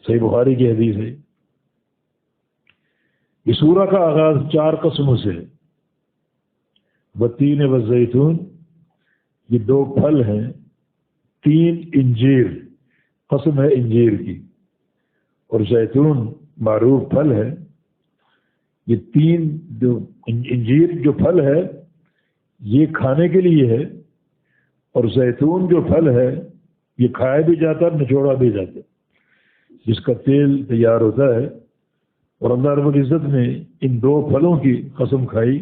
صحیح بخاری کی حدیث ہے۔ یہ سورہ کا آغاز 4 قسموں سے ہے۔ والتین والزیتون، یہ 2 پھل ہیں، 3 انجیر، قسم ہے انجیر کی، اور زیتون معروف پھل ہے۔ یہ 3 جو انجیر جو پھل ہے یہ کھانے کے لیے ہے، اور زیتون جو پھل ہے یہ کھایا بھی جاتا ہے، نچوڑا بھی جاتا ہے، جس کا تیل تیار ہوتا ہے۔ اور اللہ رب العزت نے ان 2 پھلوں کی قسم کھائی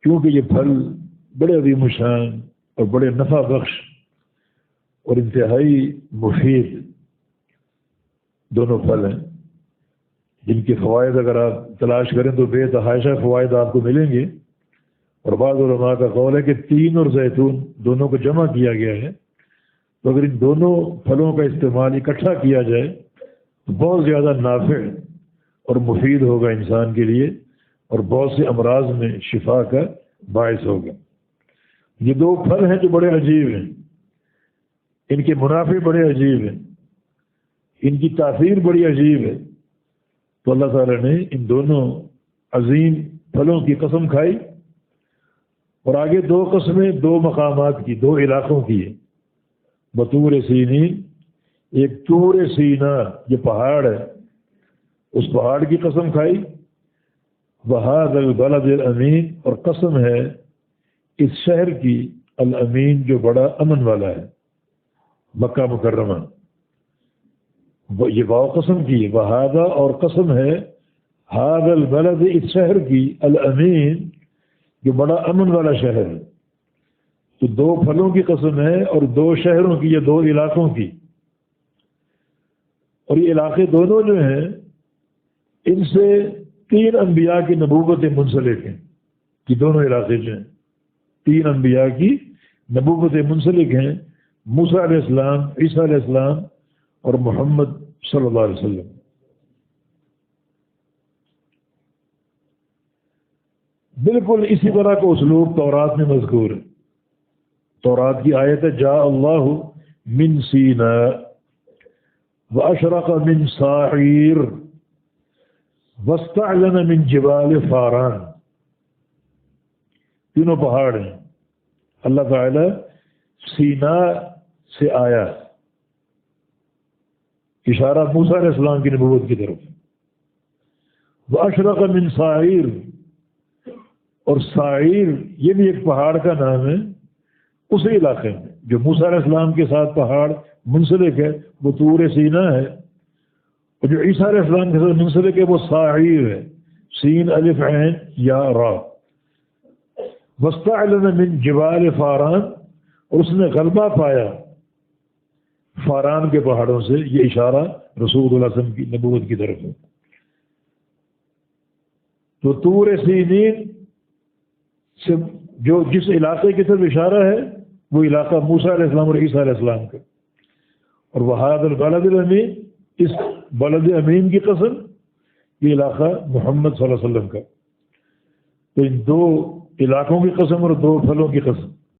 کیونکہ یہ پھل بڑے عظیم الشان اور بڑے نفع بخش اور انتہائی مفید دونوں پھل ہیں، جن کے فوائد اگر آپ تلاش کریں تو بے تحاشا فوائد آپ کو ملیں گے۔ اور بعض علماء کا قول ہے کہ 3 اور زیتون دونوں کو جمع کیا گیا ہے، تو اگر ان دونوں پھلوں کا استعمال اکٹھا کیا جائے تو بہت زیادہ نافع اور مفید ہوگا انسان کے لیے، اور بہت سے امراض میں شفا کا باعث ہوگا۔ یہ 2 پھل ہیں جو بڑے عجیب ہیں، ان کے منافع بڑے عجیب ہیں، ان کی تاثیر بڑی عجیب ہے، تو اللہ تعالیٰ نے ان دونوں عظیم پھلوں کی قسم کھائی۔ اور آگے 2 قسمیں 2 مقامات کی، 2 علاقوں کی ہے۔ بطور سینین، ایک طور سینا، یہ پہاڑ ہے، اس پہاڑ کی قسم کھائی۔ وہذا البلد الامین، اور قسم ہے اس شہر کی، الامین جو بڑا امن والا ہے، مکہ مکرمہ۔ یہ واو قسم کی ہے، وہذا، اور قسم ہے ھذا البلد، اس شہر کی، الامین جو بڑا امن والا شہر ہے۔ تو 2 پھلوں کی قسم ہے اور 2 شہروں کی، یا 2 علاقوں کی۔ اور یہ علاقے دونوں جو ہیں ان سے 3 انبیاء کی نبوتیں منسلک ہیں۔ یہ دونوں علاقے جو ہیں 3 انبیاء کی نبوتیں منسلک ہیں، موسیٰ علیہ السلام، عیسیٰ علیہ السلام اور محمد صلی اللہ علیہ وسلم۔ بالکل اسی طرح کا اسلوب تورات میں مذکور ہے۔ تورات کی آیت ہے جاء اللہ من سیناء واشرق من ساعیر واستعلن من جبال فاران۔ تینوں پہاڑ ہیں، اللہ تعالی سینا سے آیا، اشارہ موسیٰ علیہ السلام کی نبوت کی طرف۔ واشرق من ساعیر، اور ساعیر یہ بھی ایک پہاڑ کا نام ہے اسی علاقے میں جو موسیٰ علیہ السلام کے ساتھ پہاڑ منسلک ہے، وہ طور سینا ہے، اور جو عیسیٰ علیہ السلام کے ساتھ منسلک ہے وہ ساعیر ہے، سین الف عین یا را۔ واستعلن من جبال فاران، اور اس نے غلبہ پایا فاران کے پہاڑوں سے، یہ اشارہ رسول اللہ صلی اللہ علیہ وسلم کی نبوت کی طرف ہے۔ تو طور سینین سے جو جس علاقے کی طرف اشارہ ہے وہ علاقہ موسیٰ علیہ السلام اور عیسیٰ علیہ السلام کا۔ اور وہذا البلد الامین، اس بلد امین کی قسم، یہ علاقہ محمد صلی اللہ علیہ وسلم کا۔ تو ان 2 علاقوں کی قسم اور 2 پھلوں کی قسم۔